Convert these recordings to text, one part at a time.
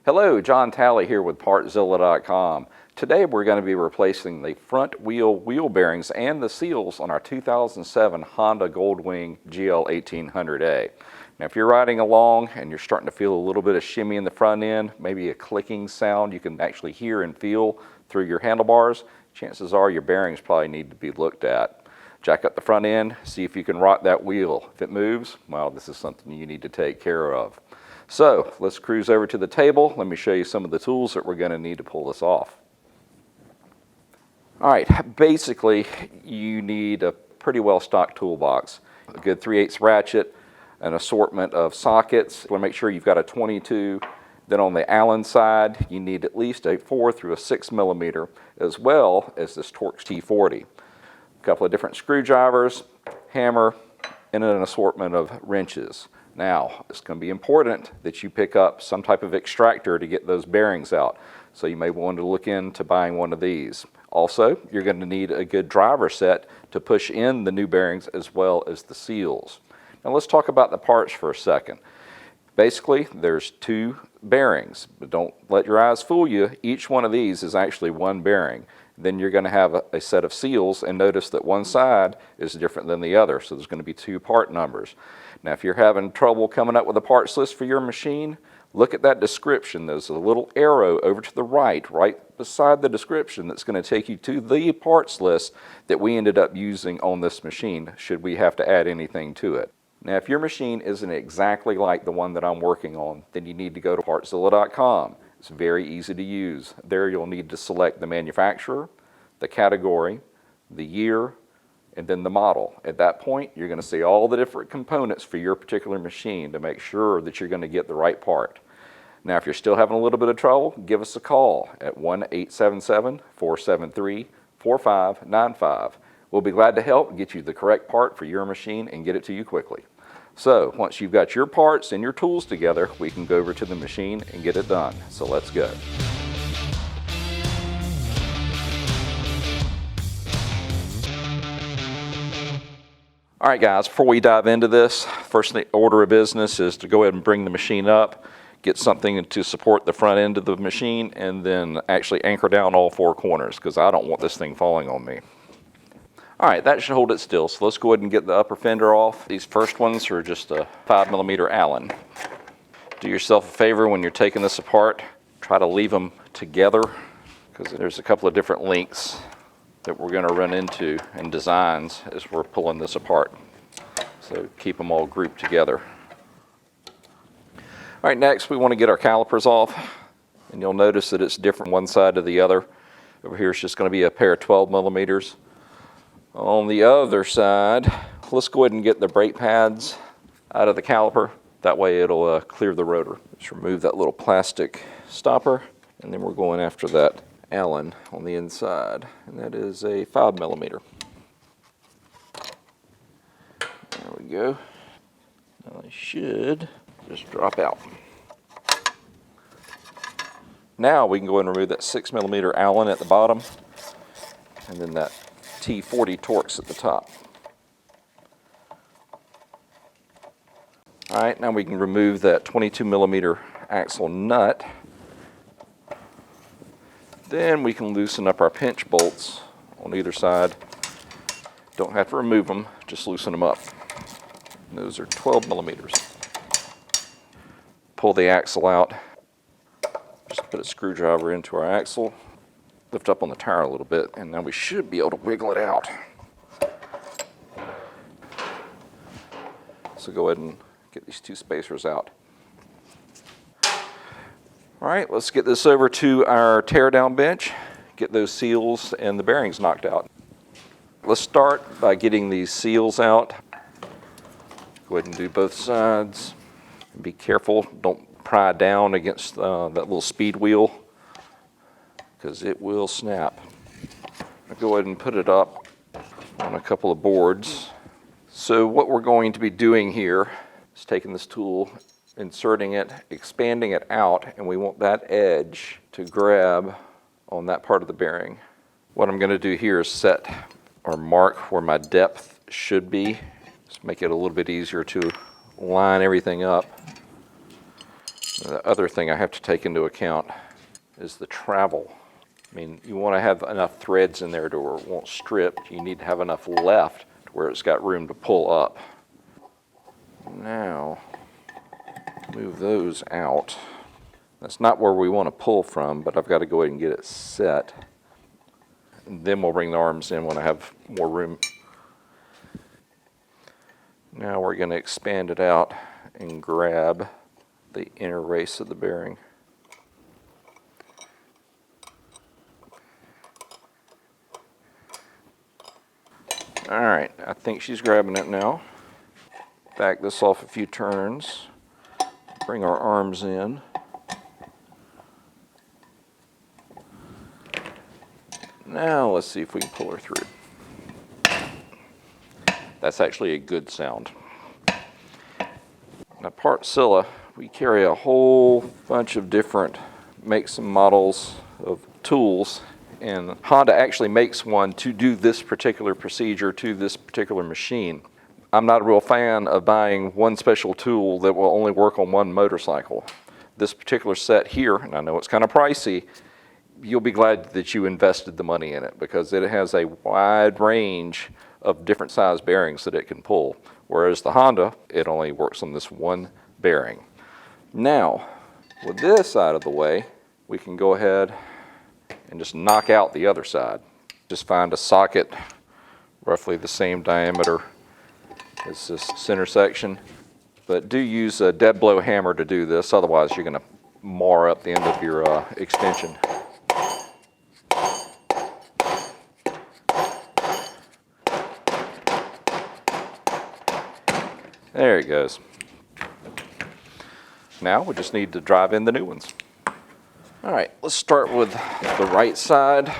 Hello, John Talley here with Partzilla.com. Today we're going to be replacing the front wheel bearings and the seals on our 2007 Honda Goldwing GL 1800A. Now if you're riding along and you're starting to feel a little bit of shimmy in the front end, maybe a clicking sound you can actually hear and feel through your handlebars, chances are your bearings probably need to be looked at. Jack up the front end, see if you can rock that wheel. If it moves, well, this is something you need to take care of. So let's cruise over to the table. Let me show you some of the tools that we're going to need to pull this off. All right, basically you need a pretty well stocked toolbox. A good 3/8 ratchet, an assortment of sockets. You want to make sure you've got a 22. Then on the Allen side, you need at least a 4 through a 6 millimeter, as well as this Torx T40. A couple of different screwdrivers, hammer, and an assortment of wrenches. Now, it's going to be important that you pick up some type of extractor to get those bearings out. So you may want to look into buying one of these. Also, you're going to need a good driver set to push in the new bearings as well as the seals. Now let's talk about the parts for a second. Basically, there's two bearings, but don't let your eyes fool you. Each one of these is actually one bearing. Then you're going to have a set of seals, and notice that one side is different than the other, so there's going to be two part numbers. Now if you're having trouble coming up with a parts list for your machine, look at that description. There's a little arrow over to the right beside the description that's going to take you to the parts list that we ended up using on this machine should we have to add anything to it. Now if your machine isn't exactly like the one that I'm working on, then you need to go to Partzilla.com. It's very easy to use. There you'll need to select the manufacturer, the category, the year, and then the model. At that point, you're going to see all the different components for your particular machine to make sure that you're going to get the right part. Now, if you're still having a little bit of trouble, give us a call at 1-877-473-4595. We'll be glad to help get you the correct part for your machine and get it to you quickly. So, once you've got your parts and your tools together, we can go over to the machine and get it done. So let's go. All right guys, before we dive into this, first order of business is to go ahead and bring the machine up, get something to support the front end of the machine, and then actually anchor down all four corners because I don't want this thing falling on me. All right, that should hold it still, so let's go ahead and get the upper fender off. These first ones are just a 5 millimeter Allen. Do yourself a favor when you're taking this apart, try to leave them together because there's a couple of different lengths that we're going to run into in designs as we're pulling this apart. So keep them all grouped together. All right, next we want to get our calipers off, and you'll notice that it's different one side to the other. Over here it's just going to be a pair of 12 millimeters. On the other side, let's go ahead and get the brake pads out of the caliper. That way it'll clear the rotor. Just remove that little plastic stopper, and then we're going after that Allen on the inside, and that is a 5 millimeter. There we go. Now I should just drop out. Now we can go ahead and remove that 6 millimeter Allen at the bottom, and then that T40 Torx at the top. All right, now we can remove that 22 millimeter axle nut. Then we can loosen up our pinch bolts on either side. Don't have to remove them, just loosen them up. And those are 12 millimeters. Pull the axle out. Just put a screwdriver into our axle. Lift up on the tire a little bit, and now we should be able to wiggle it out. So go ahead and get these two spacers out. All right, let's get this over to our teardown bench, get those seals and the bearings knocked out. Let's start by getting these seals out. Go ahead and do both sides. Be careful, don't pry down against that little speed wheel because it will snap. I'll go ahead and put it up on a couple of boards. So what we're going to be doing here is taking this tool, inserting it, expanding it out, and we want that edge to grab on that part of the bearing. What I'm going to do here is set or mark where my depth should be. Just make it a little bit easier to line everything up. The other thing I have to take into account is the travel. I mean, you want to have enough threads in there to where it won't strip. You need to have enough left to where it's got room to pull up. Now, move those out. That's not where we want to pull from, but I've got to go ahead and get it set. And then we'll bring the arms in when I have more room. Now we're going to expand it out and grab the inner race of the bearing. All right, I think she's grabbing it now. Back this off a few turns. Bring our arms in. Now let's see if we can pull her through. That's actually a good sound. Now Partzilla, we carry a whole bunch of different makes and models of tools, and Honda actually makes one to do this particular procedure to this particular machine. I'm not a real fan of buying one special tool that will only work on one motorcycle. This particular set here, and I know it's kind of pricey, you'll be glad that you invested the money in it because it has a wide range of different size bearings that it can pull. Whereas the Honda, it only works on this one bearing. Now, with this out of the way, we can go ahead and just knock out the other side. Just find a socket roughly the same diameter as this center section. But do use a dead blow hammer to do this, otherwise you're going to mar up the end of your extension. There it goes. Now we just need to drive in the new ones. All right, let's start with the right side,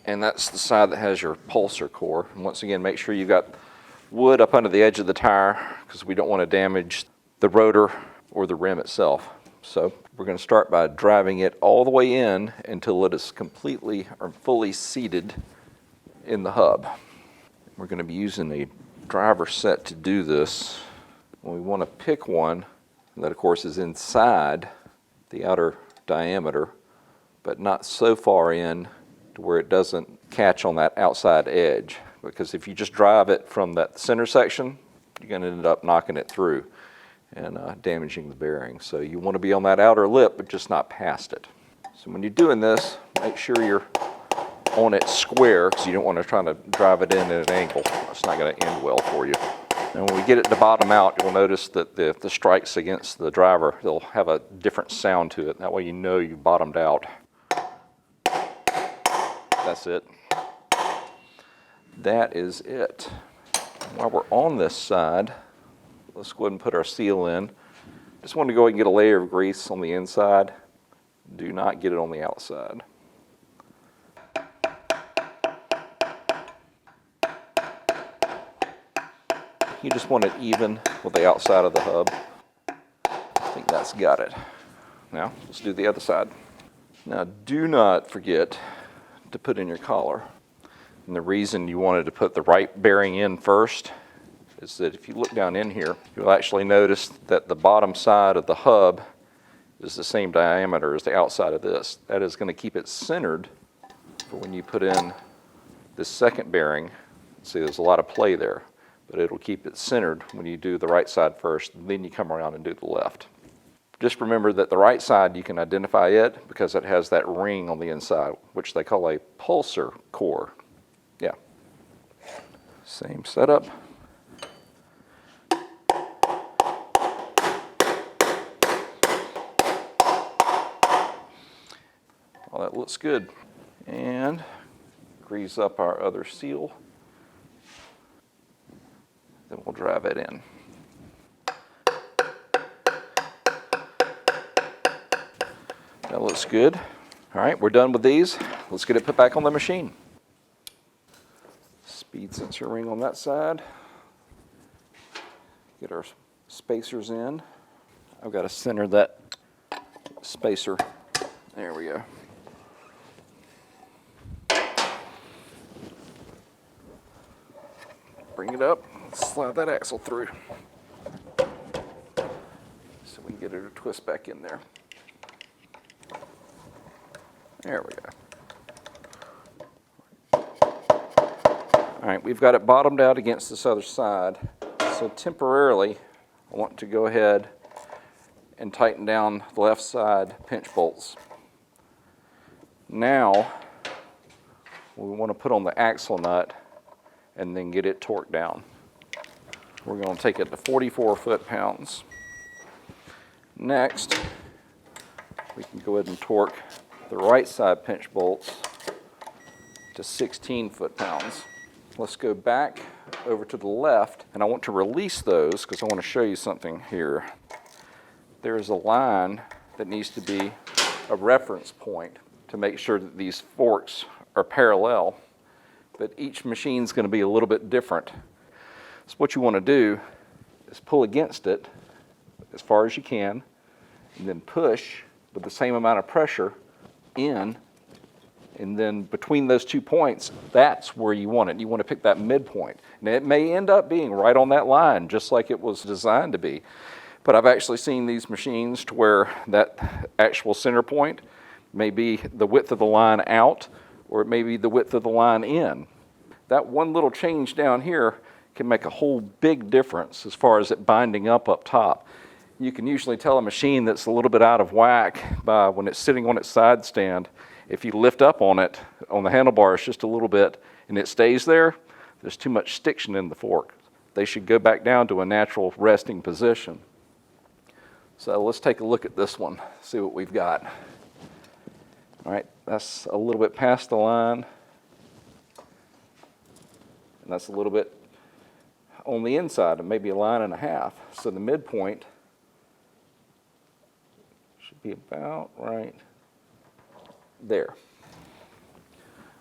and that's the side that has your pulsar core. And once again, make sure you've got wood up under the edge of the tire because we don't want to damage the rotor or the rim itself. So we're going to start by driving it all the way in until it is completely or fully seated in the hub. We're going to be using a driver set to do this. We want to pick one that of course is inside the outer diameter, but not so far in to where it doesn't catch on that outside edge, because if you just drive it from that center section, you're going to end up knocking it through and damaging the bearing. So you want to be on that outer lip, but just not past it. So when you're doing this, make sure you're on it square, because you don't want to try to drive it in at an angle. It's not going to end well for you. And when we get it to bottom out, you'll notice that the strikes against the driver, they'll have a different sound to it. That way you know you bottomed out. That's it. That is it. While we're on this side, let's go ahead and put our seal in. Just want to go ahead and get a layer of grease on the inside. Do not get it on the outside. You just want it even with the outside of the hub. I think that's got it. Now, let's do the other side. Now, do not forget to put in your collar. And the reason you wanted to put the right bearing in first is that if you look down in here, you'll actually notice that the bottom side of the hub is the same diameter as the outside of this. That is going to keep it centered for when you put in this second bearing. See, there's a lot of play there, but it'll keep it centered when you do the right side first, and then you come around and do the left. Just remember that the right side, you can identify it because it has that ring on the inside, which they call a pulsar core. Yeah. Same setup. Well, that looks good. And grease up our other seal. Then we'll drive it in. That looks good. All right, we're done with these. Let's get it put back on the machine. Speed sensor ring on that side. Get our spacers in. I've got to center that spacer. There we go. Bring it up, slide that axle through. So we Get her to twist back in there. There we go. All right, we've got it bottomed out against this other side. So temporarily, I want to go ahead and tighten down the left side pinch bolts. Now, we want to put on the axle nut and then get it torqued down. We're going to take it to 44 foot-pounds. Next, we can go ahead and torque the right side pinch bolts to 16 foot-pounds. Let's go back over to the left, and I want to release those because I want to show you something here. There's a line that needs to be a reference point to make sure that these forks are parallel, but each machine is going to be a little bit different. So what you want to do is pull against it as far as you can, and then push with the same amount of pressure in, and then between those 2 points, that's where you want it. You want to pick that midpoint. And it may end up being right on that line, just like it was designed to be. But I've actually seen these machines to where that actual center point may be the width of the line out, or it may be the width of the line in. That one little change down here can make a whole big difference as far as it binding up top. You can usually tell a machine that's a little bit out of whack by when it's sitting on its side stand. If you lift up on it, on the handlebars just a little bit, and it stays there, there's too much stiction in the fork. They should go back down to a natural resting position. So let's take a look at this one, see what we've got. All right, that's a little bit past the line, and that's a little bit on the inside, and maybe a line and a half. So the midpoint should be about right there.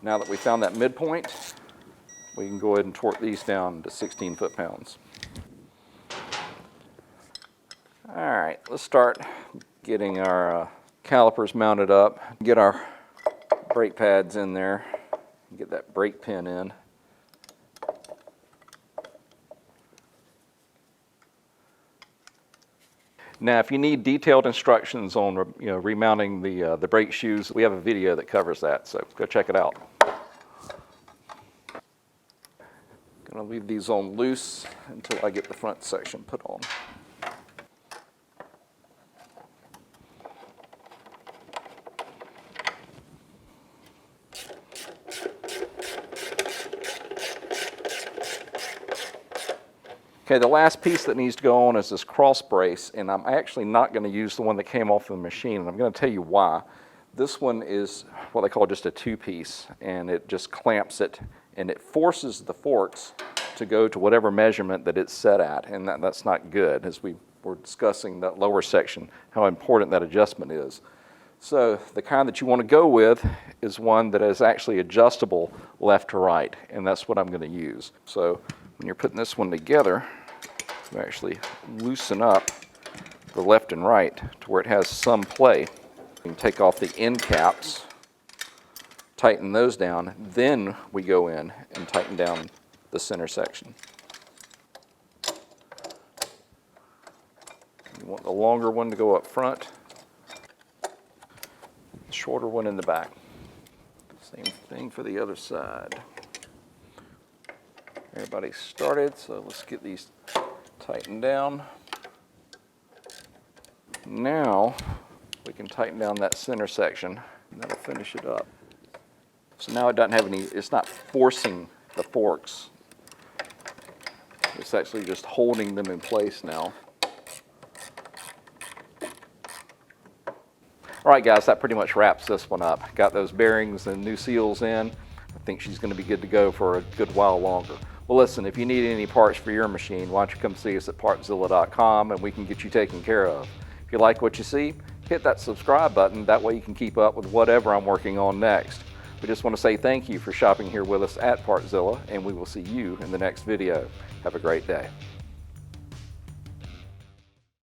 Now that we found that midpoint, we can go ahead and torque these down to 16 foot-pounds. All right, let's start getting our calipers mounted up, get our brake pads in there, get that brake pin in. Now, if you need detailed instructions on remounting the brake shoes, we have a video that covers that, so go check it out. Gonna leave these on loose until I get the front section put on. Okay, the last piece that needs to go on is this cross brace, and I'm actually not going to use the one that came off the machine, and I'm going to tell you why. This one is what they call just a two-piece, and it just clamps it, and it forces the forks to go to whatever measurement that it's set at, and that's not good, as we were discussing that lower section, how important that adjustment is. So the kind that you want to go with is one that is actually adjustable left to right, and that's what I'm going to use. So when you're putting this one together, you actually loosen up the left and right to where it has some play. You can take off the end caps, tighten those down, then we go in and tighten down the center section. You want the longer one to go up front, the shorter one in the back. Same thing for the other side. Everybody's started, so let's get these tightened down. Now we can tighten down that center section, and that'll finish it up. So now it doesn't have any, it's not forcing the forks. It's actually just holding them in place now. All right, guys, that pretty much wraps this one up. Got those bearings and new seals in. I think she's going to be good to go for a good while longer. Well, listen, if you need any parts for your machine, why don't you come see us at Partzilla.com and we can get you taken care of. If you like what you see, hit that subscribe button. That way you can keep up with whatever I'm working on next. We just want to say thank you for shopping here with us at Partzilla, and we will see you in the next video. Have a great day.